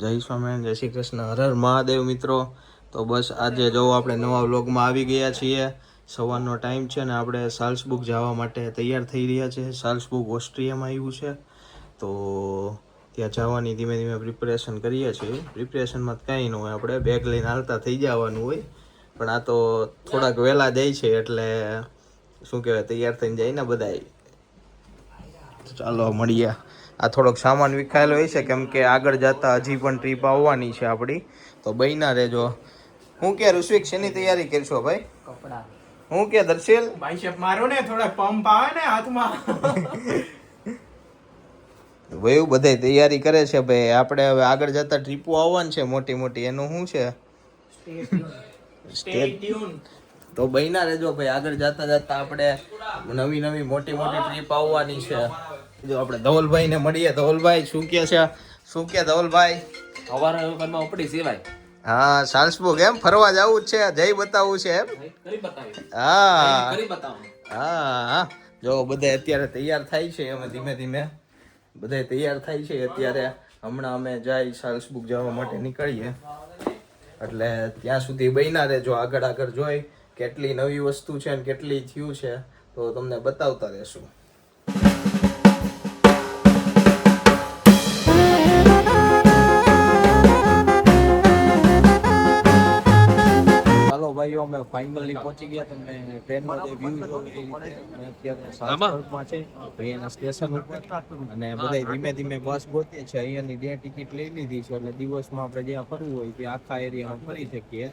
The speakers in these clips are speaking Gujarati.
જય સ્વામિનારાયણ, જય શ્રી કૃષ્ણ, હર હર મહાદેવ મિત્રો. તો બસ આજે જો આપણે નવા વ્લોગમાં આવી ગયા છીએ. સવારનો ટાઈમ છે ને આપણે સાલ્સબુક જવા માટે તૈયાર થઈ રહ્યા છે. સાલ્સબુક ઓસ્ટ્રિયામાં આવ્યું છે, તો ત્યાં જવાની ધીમે ધીમે પ્રિપેરેશન કરીએ છીએ. પ્રિપેરેશનમાં કંઈ ન હોય, આપણે બેગ લઈને હાલતા થઈ જવાનું હોય. પણ આ તો થોડાક વહેલા જાય છે એટલે શું કહેવાય, તૈયાર થઈને જાય ને બધાય. ચાલો મળીએ. આ થોડોક સામાન વિખાયેલો હોય છે કેમ કે આગળ જતા હજી પણ ટ્રીપ આવવાની છે આપણી, તો બહીના રહેજો. હું કે ઋષિક શેની તૈયારી કરશો ભાઈ? કપડા. હું કે દર્શિલ બાઇસેપ મારો ને, થોડા પંપ આવે ને હાથમાં. ભાઈ બધાય તૈયારી કરે છે ભાઈ. આપણે હવે આગળ જતા ટ્રીપો આવવાની છે મોટી મોટી, એનું શું છે? Stay tune. તો બહીના રહેજો ભાઈ. આગળ જતા જતા આપણે નવી નવી મોટી મોટી ટ્રીપ આવવાની છે. જો આપણે ધવલભાઈ ને મળીએ. ધવલભાઈ શું કે છે? શું કે ધવલભાઈ? હવારમાં ઉપડી સિવાય હા, સાલ્સબુક એમ ફરવા જવું જ છે, જઈ બતાવવું છે એમ. કરી બતાવી હા કરી બતાવો. હા, જો બધા અત્યારે તૈયાર થાય છે. અમે ધીમે ધીમે બધા તૈયાર થાય છે અત્યારે. હમણાં અમે જાય સાલ્સબુક જવા માટે નીકળીએ, એટલે ત્યાં સુધી બન્યા રહેજો. આગળ આગળ જોઈ કેટલી નવી વસ્તુ છે ને કેટલી થયું છે તો તમને બતાવતા રહેશું. ચાલો ભાઈઓ, અમે ફાઇનલી પહોંચી ગયા. તમે ટ્રેનમાં જે વ્યૂ જોઈ એ રીતે અમે અત્યારે સાલ્સબર્ગમાં છે, અહીંયાના સ્ટેશન ઉપર. અને બધા ધીમે ધીમે બસ ગોતીએ છે. અહીંયાની જે ટિકિટ લઈ લીધી છે એટલે દિવસમાં આપણે જ્યાં ફરવું હોય ત્યાં આખા એરિયામાં ફરી શકીએ.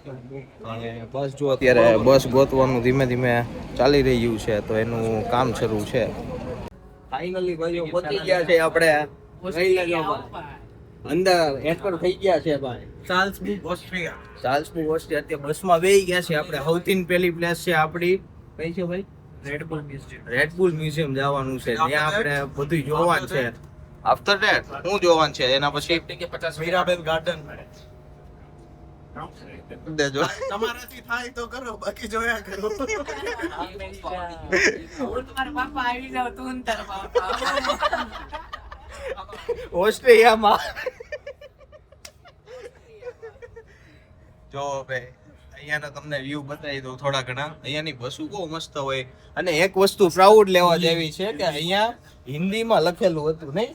અને બસ જો અત્યારે બસ ગોતવાનું ધીમે ધીમે ચાલી રહ્યું છે, તો એનું કામ શરૂ છે. ફાઇનલી ભાઈઓ પહોંચી ગયા છે આપણે. અંદર એન્ટર થઈ ગયા છે ભાઈ. સાલ્સબુક ઓસ્ટ્રિયા. સાલ્સબુક ઓસ્ટ્રિયા. અત્યારે બસમાં બેસી ગયા છે આપણે. સૌથી પહેલી પ્લેસ છે આપણી કઈ છે ભાઈ? Red Bull museum. રેડબુલ મ્યુઝિયમ જવાનું છે. ત્યાં આપણે બધું જોવાનું છે. આફ્ટર ધેટ શું જોવાનું છે એના પછી? કે 50 મીરાબેન ગાર્ડન. દેજો. તમારાથી થાય તો કરો, બાકી જોયા કરો. તમારા પાપા આવી જાવ, તું તારા પાપા ઓસ્ટ્રેલિયામાં જો ભાઈ અહીંયાના તમને વ્યૂ બતાવી દઉં થોડા ઘણા. અહીંયાની બસો બહુ મસ્ત હોય. અને એક વસ્તુ પ્રાઉડ લેવા જેવી છે કે અહીંયા હિન્દીમાં લખેલું હતું નહીં?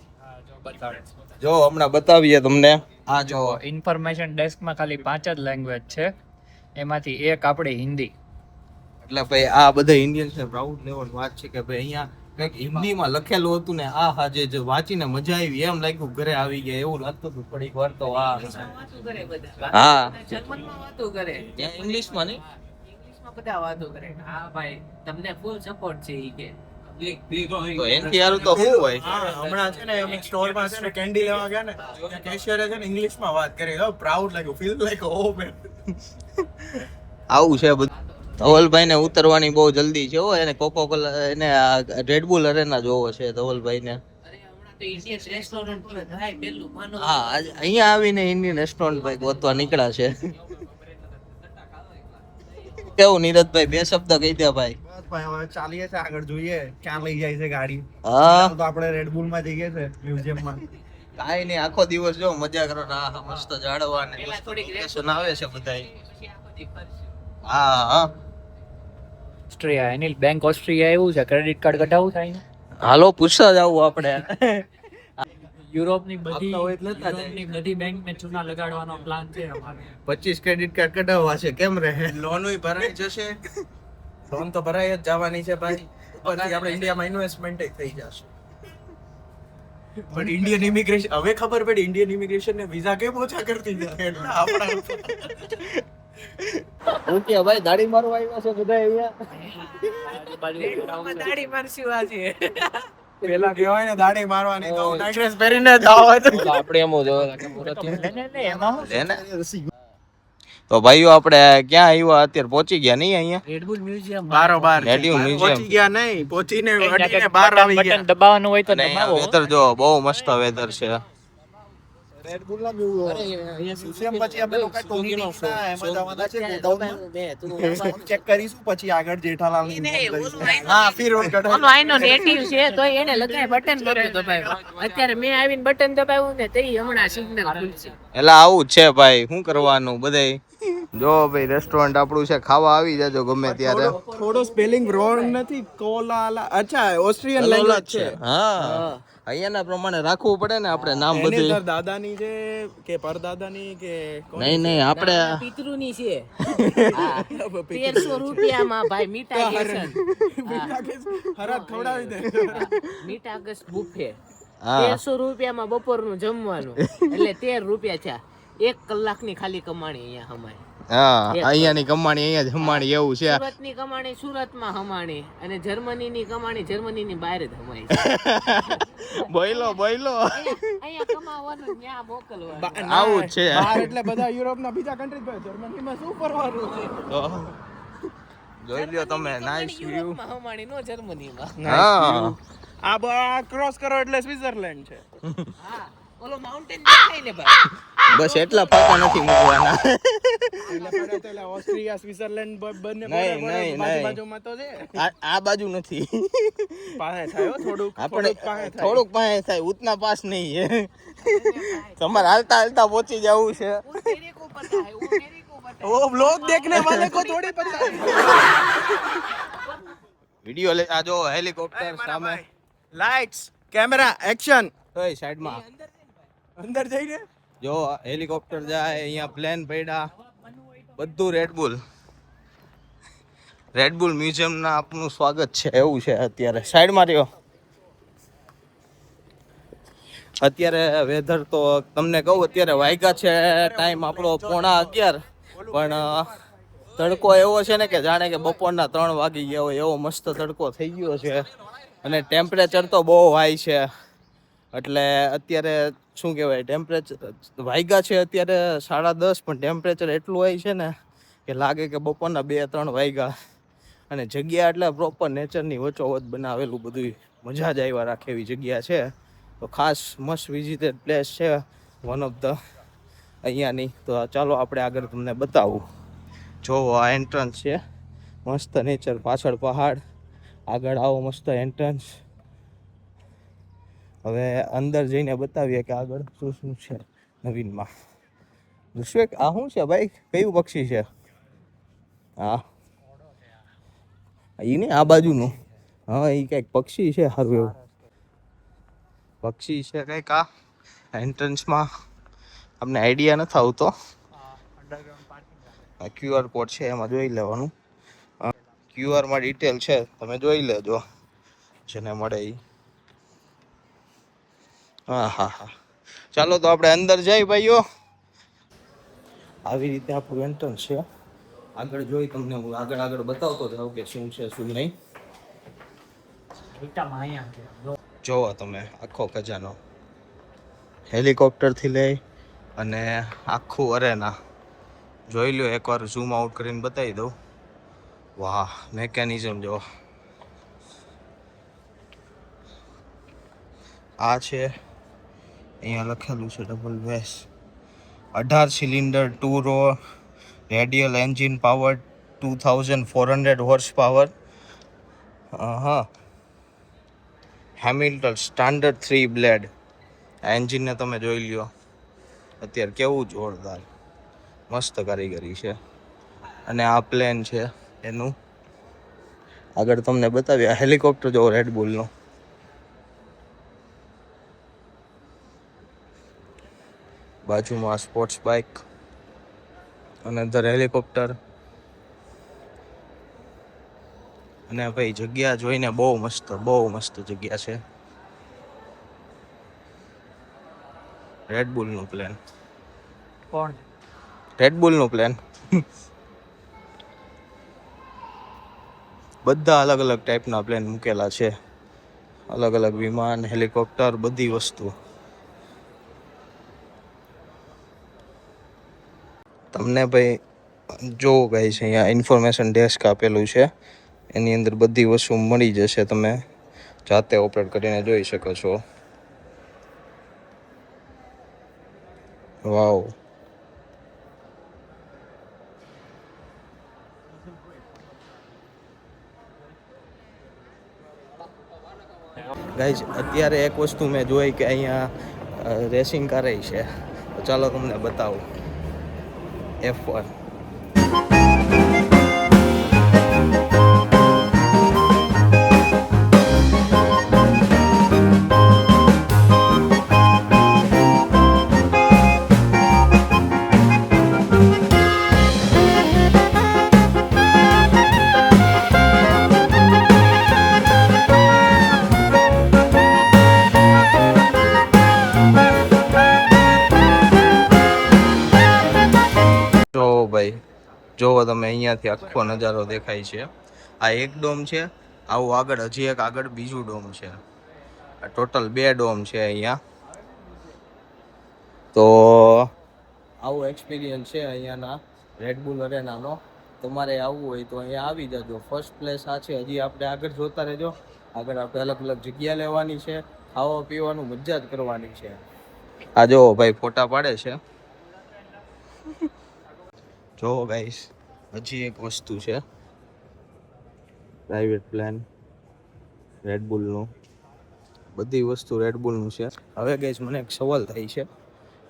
જો હમણાં બતાવીએ તમને. આ જો ઇન્ફોર્મેશન ડેસ્કમાં ખાલી 5 જ લેંગ્વેજ છે, એમાંથી એક આપણી હિન્દી. એટલે ભાઈ આ બધા ઇન્ડિયન્સ ને પ્રાઉડ લેવાની વાત છે કે ભાઈ અહીંયા કંઈક હિન્દીમાં લખેલું હતું ને આ હાજે જે વાંચીને મજા આવી. એમ લાગ્યું ઘરે આવી ગયા એવું લાગતું હતું થોડીક વાર તો. હા વાતો કરે બધા. હા, જર્મનમાં વાતો કરે, ત્યાં ઇંગ્લિશમાં નહીં. ઇંગ્લિશમાં બધા વાતો કરે. હા ભાઈ, તમને ફૂલ સપોર્ટ છે ઈ કે. તો એનથી સારું તો શું હોય? હા, હમણાં છે ને અમે સ્ટોરમાં છે ને કેન્ડી લેવા ગયા ને, ત્યાં કેશિયરે છે ને ઇંગ્લિશમાં વાત કરી. પ્રાઉડ લાગ્યું, ફીલ લાઈક હોમ. આવું છે બધું. ધવલભાઈ ને ઉતરવાની બહુ જલ્દી છે હો. એને કોકોકોલા એને રેડબુલ અરેના જોવો છે ધવલભાઈ ને. અરે હમણાં તો ઇન્ડિયન રેસ્ટોરન્ટ પર થાય પેલું માનો. હા, અહીંયા આવીને ઇન્ડિયન રેસ્ટોરન્ટ ભાઈ ગોતવા નીકળ્યા છે. કેવું નીરજભાઈ, બે શબ્દ કહી દે ભાઈ. ભાઈ હવે ચાલીએ છે આગળ, જોઈએ ક્યાં લઈ જાય છે ગાડી. હા, તો આપણે રેડબુલ માં જઈએ છે મ્યુઝિયમમાં. કાઈ નહીં, આખો દિવસ જો મજા કરો ને. આ મસ્ત ઝાડવા ને પેલા થોડીક લોકેશન આવે છે બધાય. પછી આખો દી ફરશે. હા હા, ઓસ્ટ્રિયા એની બેંક ઓસ્ટ્રિયા એવું છે, ક્રેડિટ કાર્ડ કઢાવવું થાય ને. હાલો પૂછતા જાવું આપણે. યુરોપની બધી આપતા હોય એટલે લેતા જાય. યુરોપની બધી બેંક ને ચૂના લગાડવાનો પ્લાન છે અમારે. 25 ક્રેડિટ કાર્ડ કઢાવવા છે. કેમ રહે? લોન ભરાઈ જશે. લોન તો ભરાઈ જ જવાની છે ભાઈ. ઉપરથી આપણે ઇન્ડિયામાં ઇન્વેસ્ટમેન્ટ થઈ જશે. પણ ઇન્ડિયન ઇમિગ્રેશન હવે ખબર પડી, ઇન્ડિયન ઇમિગ્રેશન ને વિઝા કેમ ઓછા કરતી જાય એટલે આપણા ઓકે ભાઈ, દાઢી મારવા આવ્યા છે બધા અહીંયા. દાઢી મારશું આજે. પેલા કહેવાય ને દાઢી મારવાની તો નાઇટ ડ્રેસ પહેરીને જ આવો તો આપણે એમ જ એમાં લેને. તો ભાઈઓ આપણે ક્યાં આવ્યા? અત્યારે પહોંચી ગયા નહીં અહીંયા રેડબુલ મ્યુઝિયમ બારોબાર રેડિયો મ્યુઝિયમ. પહોંચી ગયા નહીં, પહોંચીને અડીને બહાર આવી બટન ગયા. દબાવવાનું હોય તો અને દબાવો. વેધર જો બહુ મસ્ત વેધર છે. રેડ બુલ ના પીવું સુશીમ પછી અમે લોકો ટોગીના એમાં જવાના છે ગોડાઉનમાં ચેક કરીશું પછી આગળ જેઠાલાલ હા ફિર ઓલો આઈનો નેટિવ છે તો એને લગાય બટન નહોતું દબાવ્યું. અત્યારે મેં આવીને બટન દબાવ્યું ને તે હમણાં સિગ્નલ ખુલશે. એટલે આવું જ છે ભાઈ, શું કરવાનું બધાય. જો ભાઈ રેસ્ટોરન્ટ આપણું છે, ખાવા આવી જાજો ગમે ત્યારે. થોડો સ્પેલિંગ રોંગ નથી, કોલાલા અચ્છા ઓસ્ટ્રિયન લેંગ્વેજ છે. હા અહીંયાના પ્રમાણે રાખવું પડે ને આપણે નામ એની બધું. તાર દાદાની છે કે પરદાદાની કે નહીં નહીં આપણે પિતૃની છે. હા. 1300 રૂપિયામાં ભાઈ મીઠા કેસન. હરાત ખવડાવી દે. મીઠા ગસ બુફે. હા 1300 રૂપિયામાં બપોરનું જમવાનું. એટલે 13 રૂપિયા થયા. 1 કલાકની ખાલી કમાણી અહીંયા હમાય. હા અહીંયાની કમાણી અહીંયા જ હમાણી એવું છે. સુરતની કમાણી સુરતમાં હમાણી અને જર્મનીની કમાણી જર્મનીની બહાર જ હમાય. બોયલો અહીંયા કમાવાનું ન્યા મોકલવાનું. આવું જ છે. બહાર એટલે બધા યુરોપના બીજા કન્ટ્રી પર જર્મનીમાં શું ફરવાનું છે? તો જોઈ લ્યો તમે નાઈસ વ્યૂ. યુરોપમાં હમાણી નો જર્મનીમાં. હા આ ક્રોસ કરો એટલે સ્વિટ્ઝરલેન્ડ છે. હા ઓલો માઉન્ટેન દેખાય ને ભાઈ. બસ એટલા ફાટા નથી મૂકવાના. એટલે ઓસ્ટ્રિયા સ્વિટ્ઝરલેન્ડ બંને નહીં, બાજુમાં તો છે. આ બાજુ નથી. પાસે થાય હો, થોડુંક આપણે પાસે થાય. થોડુંક પાસે થાય, ઉતના પાસ નહીં હે. તમારે હાલતા હાલતા પહોંચી જવું છે. वो तेरे को पता है वो मेरे को पता है. वो ब्लॉग देखने वाले को थोड़ी पता है. વિડિયો લે આ જો હેલિકોપ્ટર સામે. Lights camera action. ઓય સાઈડમાં અંદર જઈને જો હેલિકોપ્ટર જાય, અહીંયા પ્લેન પડ્યા, બધું રેડબુલ મ્યુઝિયમના આપનું સ્વાગત છે એવું છે. અત્યારે સાઈડમાં રહ્યો. અત્યારે વેધર તો તમને કહું, અત્યારે વાગ્યા છે ટાઈમ આપણો 11:15, પણ તડકો એવો છે ને કે જાણે કે બપોરના 3 વાગી ગયા હોય એવો મસ્ત તડકો થઈ ગયો છે. અને ટેમ્પરેચર તો બહુ હાઈ છે. એટલે અત્યારે શું કહેવાય, ટેમ્પરેચર વાગ્યા છે અત્યારે 10:30, પણ ટેમ્પરેચર એટલું હાઈ છે ને કે લાગે કે બપોરના 2-3 વાગ્યા. અને જગ્યા એટલે પ્રોપર નેચરની વચ્ચોવચ બનાવેલું બધું, મજા જ આવ્યા રાખે એવી જગ્યા છે. તો ખાસ મસ્ત વિઝિટેડ પ્લેસ છે, વન ઓફ ધ અહીંયાની. તો ચાલો આપણે આગળ તમને બતાવું. જો આ એન્ટ્રન્સ છે, મસ્ત નેચર, પાછળ પહાડ, આગળ આવો મસ્ત એન્ટ્રન્સ. હવે અંદર જઈને બતાવીએ કે આગળ શું છે નવીનમાં. ઋષિક આ શું છે ભાઈ, કયું પક્ષી છે? હા એ નહીં, આ બાજુનું. હા એ કંઈક પક્ષી છે, સારું એવું પક્ષી છે કંઈક. આ એન્ટ્રન્સમાં અમને આઈડિયા નથી આવતો. આ QR કોડ છે, એમાં જોઈ લેવાનું. QRમાં ડિટેલ છે, તમે જોઈ લેજો જેને મળે એ. હા ચાલો તો આપણે અંદર જઈ ભાઈઓ. આવી રીતે આપણું એન્ટ્રન્સ છે. આગળ જોઈ તમને હું આગળ બતાવતો જાઉં કે શું છે શું નહીં. જોવો તમે આખો ખજાનો, હેલિકોપ્ટરથી લઈ અને આખું અરેના જોઈ લો. એકવાર ઝૂમ આઉટ કરીને બતાવી દઉં. વાહ મેકેનિઝમ જો આ છે. અહીંયા લખેલું છે double wasp, 18 cylinder 2 row radial engine power 2400 horse power. હા હેમિલ્ટન સ્ટાન્ડર્ડ 3 બ્લેડ. આ એન્જિનને તમે જોઈ લ્યો અત્યારે કેવું જોરદાર મસ્ત કારીગરી છે. અને આ પ્લેન છે એનું આગળ તમને બતાવ્યા. હેલિકોપ્ટર જો રેડબુલનો. બાજુમાં સ્પોર્ટ્સ બાઇક અને અંદર હેલિકોપ્ટર. અને ભાઈ જગ્યા જોઈને બહુ મસ્ત જગ્યા છે. રેડબુલનું પ્લેન. કોણ? રેડબુલનું પ્લેન. બધા અલગ અલગ ટાઈપના પ્લેન મૂકેલા છે, અલગ અલગ વિમાન, હેલિકોપ્ટર, બધી વસ્તુ. તમને ભાઈ જો ગાઈસ અહીંયા ઇન્ફોર્મેશન ડેસ્ક આપેલું છે, એની અંદર બધી વસ્તુ મળી જશે. તમે જાતે ઓપરેટ કરીને જોઈ શકો છો. વાવ. ગાઈઝ અત્યારે એક વસ્તુ મેં જોઈ કે અહીંયા રેસિંગ કરે છે, તો ચાલો તમને બતાવું. F1. જો ભાઈ, જોવો તમે અહીંયાથી આખો નજારો દેખાય છે. આ એક ડોમ છે, આવું આગળ હજી એક આગળ બીજું ડોમ છે. ટોટલ 2 ડોમ છે અહીંયા. તો આવો એક્સપિરિયન્સ છે અહીંયાના રેડબુલ અરેનાનો. તમારે આવવું હોય તો અહીંયા આવી જજો. ફર્સ્ટ પ્લેસ આ છે. હજી આપણે આગળ જોતા રહેજો. આગળ આપણે અલગ અલગ જગ્યા લેવાની છે, ખાવા પીવાનું મજા જ કરવાની છે. આ જો ભાઈ ફોટા પાડે છે. જો ગાઈસ, હજી એક વસ્તુ છે, પ્રાઇવેટ પ્લાન રેડબુલનું. બધી વસ્તુ રેડબુલનું છે. હવે ગાઈસ મને એક સવાલ થાય છે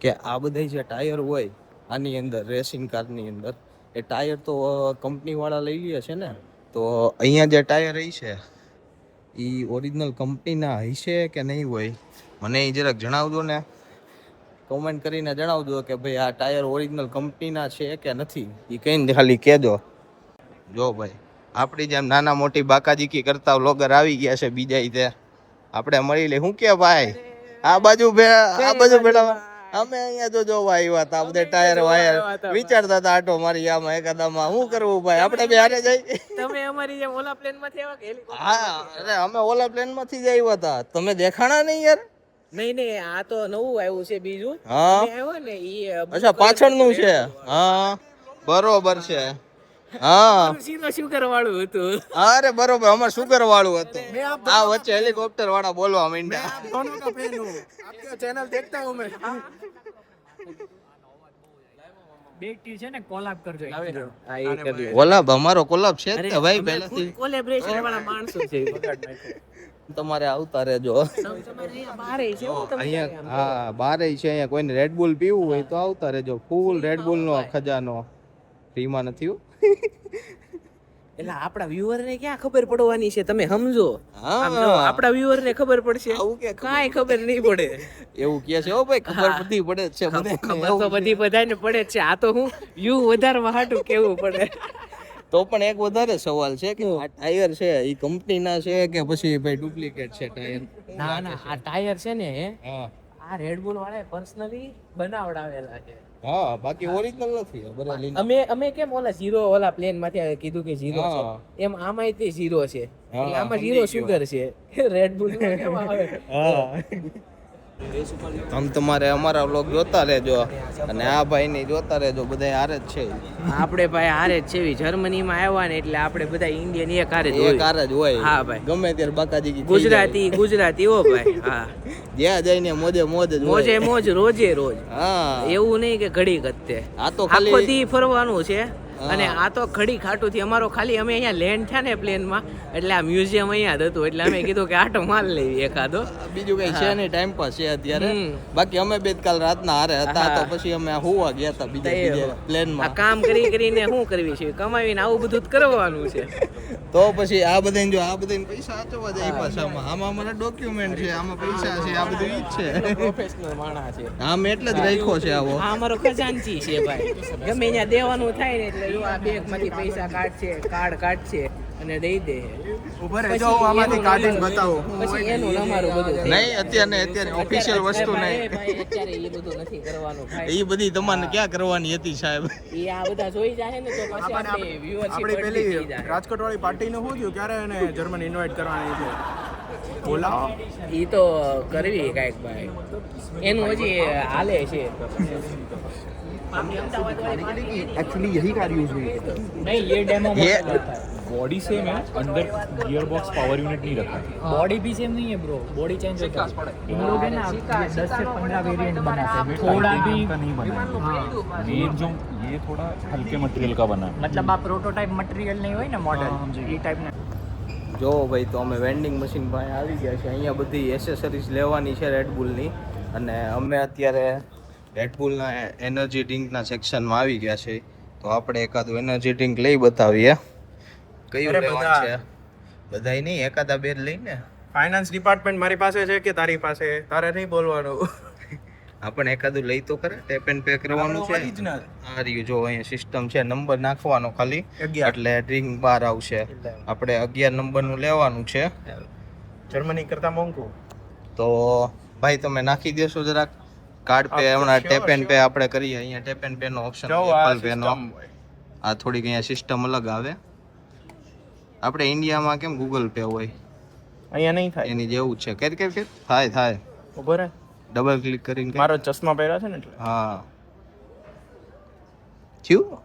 કે આ બધા જે ટાયર હોય આની અંદર, રેસિંગ કારની અંદર, એ ટાયર તો કંપનીવાળા લઈ લે છે ને, તો અહીંયા જે ટાયર રહી છે એ ઓરિજિનલ કંપનીના હશે કે નહીં હોય, મને એ જરાક જણાવજો ને. કોમેન્ટ કરીને જણાવજો કે ભાઈ આ ટાયર ઓરિજિનલ કંપનીના છે કે નથી, એ કહીને ખાલી કહેજો. જો ભાઈ, આપણી જેમ નાના મોટી બાકાજીકી કરતા વ્લોગર આવી ગયા છે બીજા તે. આપણે મળી લે. શું કે ભાઈ, આ બાજુ બેઠા અમે અહીંયા જો જોવા આવ્યા હતા. બધે ટાયર વાયર વિચારતા હતા આટો મારી આમાં એકાદામાં શું કરવું ભાઈ, આપણે બે હારે જઈ. તમે અમારી જેમ ઓલા પ્લેન માંથી આવ્યા કે હેલિકોપ્ટર? હા, અરે અમે ઓલા પ્લેન માંથી જ આવ્યા હતા. તમે દેખાણા નહીં યાર. નહીં, આ તો નવું આવ્યું છે બીજું. હા, આવ્યો ને ઈ અચ્છા પાછળનું છે. હા બરોબર છે. હા શુગર વાળું હતું. અરે બરોબર, અમારે સુગર વાળું હતું. આ વચ્ચે હેલિકોપ્ટર વાળા બોલવા માંડ્યા. ચેનલ દેખતા હું મેં. બે ટી છે ને, કોલાબ કરજો. હા, એ કરી. કોલાબ, અમારો કોલાબ છે જ તે ભાઈ પહેલાથી. કોલેબ્રેશન વાળા માણસો છે. તમારે આવતા રહેજો તમારે અહીંયા બારે છે હો, તમે અહીંયા. હા, બારે છે અહીંયા. કોઈને રેડબુલ પીવું હોય તો આવતા રહેજો. ફૂલ રેડબુલ નો ખજાનો ફ્રીમાં નથી. એટલે આપણા વ્યુઅર ને ક્યાં ખબર પડવાની છે, તમે સમજો. હા, આમ જો, આપણા વ્યુઅર ને ખબર પડશે, આવું કે કાંઈ ખબર નહીં પડે. એવું કે છે હો ભાઈ, ખબર બધી પડે જ છે બધાને. ખબર તો બધી બધાને પડે જ છે. આ તો હું વ્યૂ વધારવા હાટું કેવું પડે. તો પણ એક વધારે સવાલ છે કે આ ટાયર છે એ કંપનીના છે કે પછી ભાઈ ડુપ્લિકેટ છે ટાયર? ના, આ ટાયર છે ને, હા આ રેડબુલ વાળાએ પર્સનલી બનાવડાવેલા છે. હા, બાકી ઓરિજિનલ નથી. બરાબર. અમે કેમ ઓલા ઝીરો ઓલા પ્લેન માંથી કીધું કે ઝીરો છે, એમ આમાંય તે ઝીરો છે. એટલે આમાં ઝીરો શુગર છે. રેડબુલ કેમ આવે? હા, આમ તમારે અમારા વ્લોગ જોતા રહેજો અને આ ભાઈની જોતા રહેજો. બધા હારે જ છે. આપણે ભાઈ હારે જ છે. જર્મનીમાં આવ્યા ને એટલે આપણે બધા ઇન્ડિયન એક હારે જ એક હોય. હારે જ હોય. હા ભાઈ, ગમે ત્યારે બાકાજી ગુજરાતી હો ભાઈ. હા, જ્યાં જઈને મોજે મોજ જ હોય. મોજે મોજ, રોજે રોજ. હા, એવું નહીં કે ઘડી ગત્તે. આ તો આખો ખાલી દી ફરવાનું છે. અને આ તો ખડી ખાટું થી અમારો ખાલી અમે અહીંયા લેન્ડ થયા ને પ્લેનમાં, એટલે આ મ્યુઝિયમ અહીંયા જ હતું, એટલે અમે કીધું કે આટો માલ લેવી એકાદો. બીજું કઈ છે નહીં, ટાઈમ પાસ છે અત્યારે. બાકી અમે બે કાલ રાતના હારે હતા તો પછી અમે હોવા ગયા હતા બીજા પ્લેનમાં. આ કામ કરીને શું કરવી છે, કમાવીને આવું બધું જ કરવાનું છે. તો પછી આ બધાને જો આ બધાને પૈસા સાચવવા જાય પાછામાં. આમાં અમારા ડોક્યુમેન્ટ છે, આમાં પૈસા છે, આ બધું ઈ જ છે. પ્રોફેશનલ માણસ છે. આમ એટલે જ રાખ્યો છે આવો. આ અમારો ખજાનચી છે ભાઈ. ગમે ત્યાં દેવાનું થાય ને એટલે જો આ બેગ માંથી પૈસા કાર્ડ કાઢશે અને દઈ દે. ઉભા રહેજો, હું આમાંથી કાઢીને બતાવું. પછી એનું અમારું બધું થાય. નહીં, અત્યારે ઓફિશિયલ વસ્તુ નહીં. ભાઈ અત્યારે એ બધું નથી કરવાનું ભાઈ. એ બધી તમારે ક્યાં કરવાની હતી સાહેબ? એ આ બધા જોઈ જાય ને તો પછી આપણે viewership આપણી બધી થઈ પેલી જાય. રાજકોટ વાળી પાર્ટી નું શું થયું? ક્યારે એને જર્મન ઇન્વાઇટ કરવાની છે? બોલાવો ઈ તો કરવી કાંઈક ભાઈ, એનું હજી હાલે છે. एक्चुअली यही कार यूज हुई है नहीं ये डेमो ये बॉडी सेम है, अंदर गियर बॉक्स पावर यूनिट नहीं रखा है। बॉडी भी सेम नहीं है ब्रो, बॉडी चेंज होता है। इन लोग है ना 10 से 15 वेरिएंट बनाते हैं, थोड़ा भी का नहीं बना है। हाँ, ये जो ये थोड़ा हल्के मटेरियल का बना है। मतलब आप प्रोटोटाइप मटेरियल नहीं હોય ને મોડલ એ ટાઈપના. જો ભાઈ તો અમે વેન્ડિંગ મશીન પાસે આવી ગયા છે. અહીંયા બધી એસેસરીઝ લેવાની છે રેડબુલની, અને અમે અત્યારે રેડબુલના એનર્જી ડ્રિંકના સેક્શનમાં આવી ગયા છે. તો આપણે એકાદું એનર્જી ડ્રિંક લઈ બતાવીએ. કયું લેવાનું છે? બધાય નહીં, એકાદા બે લઈને. ફાઇનાન્સ ડિપાર્ટમેન્ટ મારી પાસે છે કે તારી પાસે? તારે નહીં બોલવાનું. આપણે એકાદું લઈ તો કરે. ટેપ એન્ડ પે કરવાનું છે. આ રહ્યું જો અહીંયા સિસ્ટમ છે, નંબર નાખવાનો ખાલી 11. એટલે ડ્રિંક બહાર આવશે. આપણે 11 નંબરનું લેવાનું છે. જર્મની કરતા મોંઘું. તો ભાઈ તમે નાખી દેશો જરાક કાર્ડ પે? હમણાં ટેપ એન્ડ પે આપણે કરીએ. અહીંયા ટેપ એન્ડ પે નો ઓપ્શન, એપલ પે નો. આ થોડીક અહીંયા સિસ્ટમ અલગ આવે. આપણે ઇન્ડિયામાં કેમ ગૂગલ પે હોય, અહીંયા નહીં થાય. એની જેવું જ છે. કે થાય ઉભો રહે, ડબલ ક્લિક કરીને મારો ચશ્મા પહેર્યા છે ને એટલે. હા થયું.